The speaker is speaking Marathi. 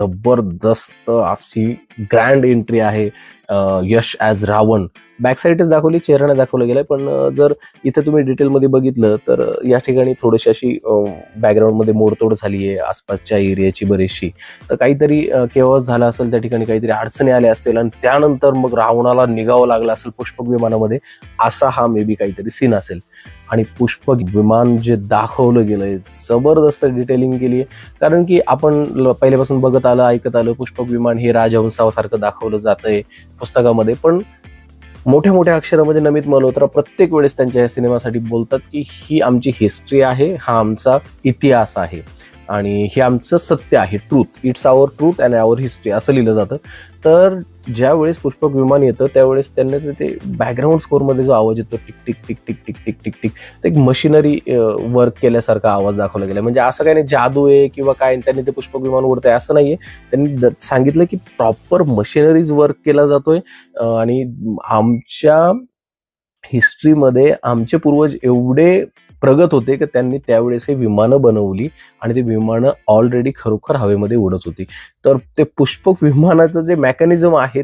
जबरदस्त अशी ग्रँड एंट्री आहे. यश ॲज रावण. बॅक साईडच दाखवली, चेहरा नाही दाखवला गेलाय. पण जर इथे तुम्ही डिटेलमध्ये बघितलं तर या ठिकाणी थोडीशी अशी बॅकग्राऊंडमध्ये मोडतोड झाली आहे आसपासच्या एरियाची बरीचशी. तर काहीतरी केओस झाला असेल त्या ठिकाणी, काहीतरी अडचणी आल्या असतील आणि त्यानंतर मग रावणाला निघावं लागलं असेल पुष्पक विमानामध्ये. असा हा मे बी काहीतरी सीन असेल. आणि पुष्पक विमान जे दाखवलं गेलंय, जबरदस्त डिटेलिंग केली आहे. कारण की आपण पहिल्यापासून बघत आलं, ऐकत आलं, पुष्पक विमान हे राजहंसासारखं दाखवलं जातंय पुस्तकामध्ये. पण मोठ्या मोठ्या अक्षरामध्ये नमित मल्होत्रा प्रत्येक वेळेस त्यांच्या या सिनेमासाठी बोलतात की ही आमची हिस्ट्री आहे, हा आमचा इतिहास आहे आणि हे आमचं सत्य आहे. Truth, it's our truth and our history असं लिहिलं जातं. तर ज्या वेळेस पुष्पक विमान येतं त्यावेळेस त्यांना ते बॅकग्राऊंड स्कोरमध्ये जो आवाज येतो, tick tick tick tick tick tick tick tick, ते एक मशिनरी वर्क केल्यासारखा आवाज दाखवला गेला. म्हणजे असं काही नाही जादू आहे किंवा काय त्यांनी ते पुष्पक विमान उडतंय असं नाहीये. त्यांनी सांगितलं की प्रॉपर मशिनरीज वर्क केला जातोय. आणि आमच्या हिस्ट्रीमध्ये आमचे पूर्वज एवढे प्रगत होते की त्यांनी त्यावेळेस हे विमानं बनवली आणि ते विमानं ऑलरेडी खरोखर हवेमध्ये उडत होती. तर ते पुष्पक विमानाचं जे मेकॅनिझम आहे